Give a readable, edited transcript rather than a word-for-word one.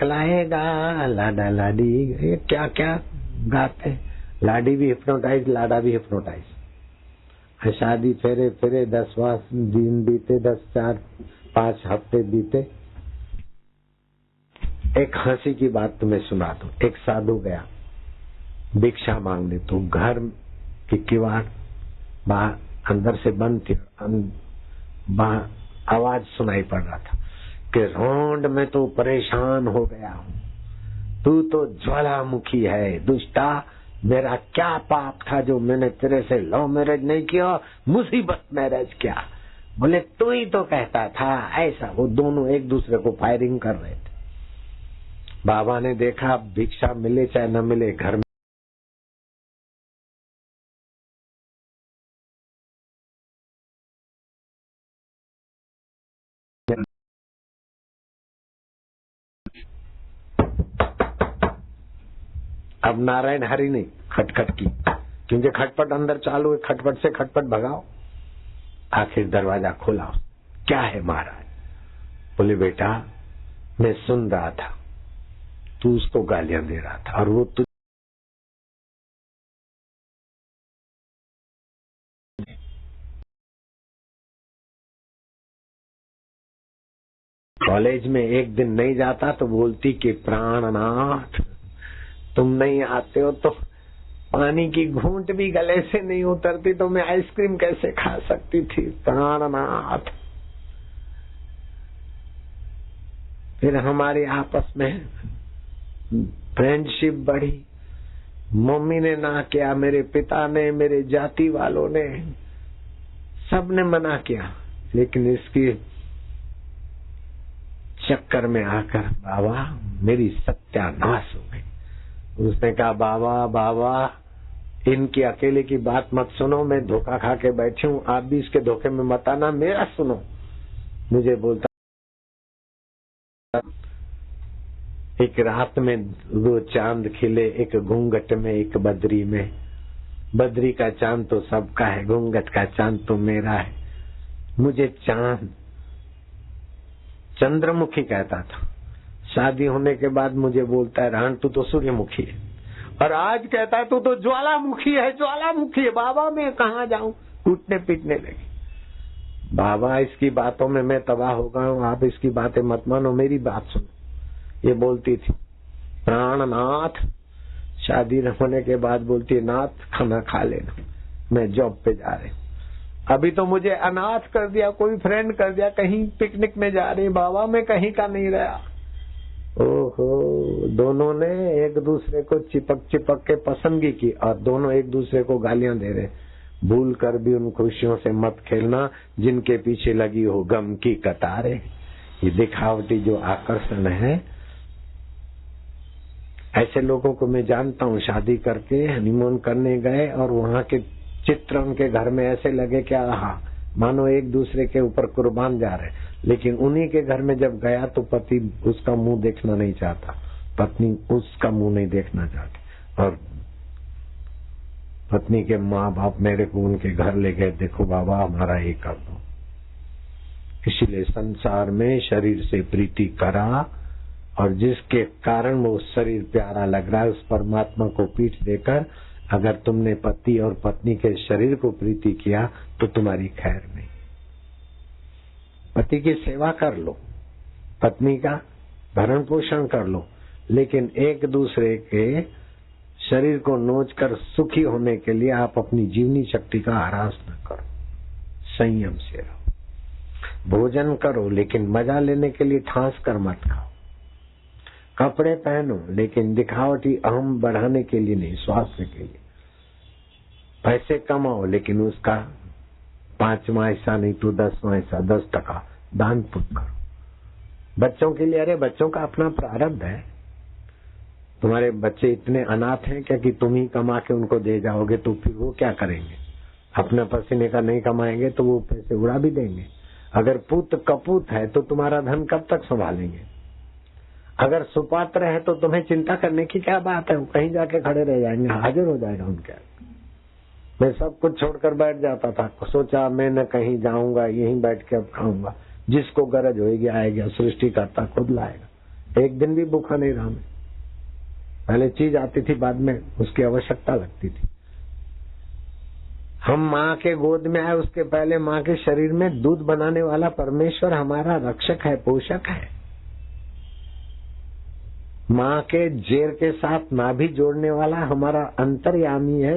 खिलाएगा लाडा लाडी, ये क्या क्या गाते हैं। लाडी भी हिप्नोटाइज, लाडा भी हिप्नोटाइज। शादी फेरे फेरे 10 दिन बीते, 5 हफ्ते बीते। एक हंसी की बात तुम्हें सुना दूं। एक साधु गया भिक्षा मांगने, तो घर की किवाड़ बाहर अंदर से बंद थी, बाहर आवाज सुनाई पड़ रहा था कि रोंड में तो परेशान हो गया हूँ, तू तो ज्वालामुखी है दुष्टा, मेरा क्या पाप था जो मैंने तेरे से लव मैरिज नहीं किया, मुसीबत मैरिज किया। बोले तू ही तो कहता था ऐसा। वो दोनों एक दूसरे को फायरिंग कर रहे थे। बाबा ने देखा भिक्षा मिले चाहे न मिले, घर में अब नारायण हरि नहीं, खटखट की, क्योंकि खटपट अंदर चालू है, खटपट से खटपट भगाओ। आखिर दरवाजा खोला। क्या है महाराज? बोले बेटा मैं सुन रहा था तू उसको गालियां दे रहा था और वो तू कॉलेज में एक दिन नहीं जाता तो बोलती कि प्राणनाथ तुम नहीं आते हो तो पानी की घूंट भी गले से नहीं उतरती, तो मैं आइसक्रीम कैसे खा सकती थी प्राणनाथ। फिर हमारी आपस में फ्रेंडशिप बढ़ी। मम्मी ने ना किया, मेरे पिता ने, मेरे जाति वालों ने, सबने मना किया, लेकिन इसकी चक्कर में आकर बाबा मेरी सत्यानाश हो गई। उसने कहा बाबा बाबा इनकी अकेले की बात मत सुनो, मैं धोखा खा के बैठी हूँ, आप भी इसके धोखे में मत आना, मेरा सुनो। मुझे बोलता एक रात में 2 चांद खिले, एक घूंघट में एक बद्री में। बद्री का चांद तो सबका है, घूंघट का चांद तो मेरा है। मुझे चांद चंद्रमुखी कहता था, शादी होने के बाद मुझे बोलता है रान तू तो सूर्यमुखी है, और आज कहता है तू तो ज्वालामुखी है, ज्वालामुखी है। बाबा मैं कहाँ जाऊं? कूटने पीटने लगे। बाबा इसकी बातों में मैं तबाह हो गया हूँ, आप इसकी बातें मत मानो, मेरी बात सुनो। ये बोलती थी प्राणनाथ, शादी होने के बाद बोलती है नाथ खाना खा लेना, मैं जॉब पे जा रही हूँ। अभी तो मुझे अनाथ कर दिया, कोई फ्रेंड कर दिया, कहीं पिकनिक में जा रही। बाबा मैं कहीं का नहीं रहा। ओहो, दोनों ने एक दूसरे को चिपक चिपक के पसंदगी की और दोनों एक दूसरे को गालियां दे रहे। भूल कर भी उन खुशियों से मत खेलना जिनके पीछे लगी हो गम की कतारें। ये दिखावटी जो आकर्षण है, ऐसे लोगों को मैं जानता हूँ, शादी करके हनीमून करने गए और वहाँ के चित्र उनके घर में ऐसे लगे क्या रहा मानो एक दूसरे के ऊपर कुर्बान जा रहे, लेकिन उन्हीं के घर में जब गया तो पति उसका मुंह देखना नहीं चाहता, पत्नी उसका मुंह नहीं देखना चाहती। और पत्नी के माँ बाप मेरे को उनके घर ले गए, देखो बाबा हमारा ये कर दो। इसलिए संसार में शरीर से प्रीति करा, और जिसके कारण वो शरीर प्यारा लग रहा है उस परमात्मा को पीठ देकर अगर तुमने पति और पत्नी के शरीर को प्रीति किया तो तुम्हारी खैर नहीं। पति की सेवा कर लो, पत्नी का भरण पोषण कर लो, लेकिन एक दूसरे के शरीर को नोच कर सुखी होने के लिए आप अपनी जीवनी शक्ति का ह्रास न करो, संयम से रहो। भोजन करो लेकिन मजा लेने के लिए ठांस कर मत खाओ। कपड़े पहनो लेकिन दिखावटी अहम बढ़ाने के लिए नहीं, स्वास्थ्य के लिए। पैसे कमाओ लेकिन उसका 5वां हिस्सा नहीं तो 10वां हिस्सा, 10% दान पुण्य करो। बच्चों के लिए, अरे बच्चों का अपना प्रारब्ध है। तुम्हारे बच्चे इतने अनाथ हैं क्या कि तुम ही कमा के उनको दे जाओगे, तो फिर वो क्या करेंगे? अपने पसीने का नहीं कमाएंगे तो वो पैसे उड़ा भी देंगे। अगर पुत कपूत है तो तुम्हारा धन कब तक संभालेंगे? अगर सुपात्र है तो तुम्हें चिंता करने की क्या बात है? कहीं जाके खड़े रह जाएंगे, हाजिर हो जाएगा उनके। मैं सब कुछ छोड़कर बैठ जाता था, सोचा मैं न कहीं जाऊंगा, यहीं बैठ के अब खाऊंगा, जिसको गरज होगी आएगा, सृष्टि करता खुद लाएगा। एक दिन भी भूखा नहीं रहा मैं। पहले चीज आती थी, बाद में उसकी आवश्यकता लगती थी। हम माँ के गोद में आए, उसके पहले माँ के शरीर में दूध बनाने वाला परमेश्वर हमारा रक्षक है, पोषक है। माँ के जेर के साथ नाभि जोड़ने वाला हमारा अंतर्यामी है,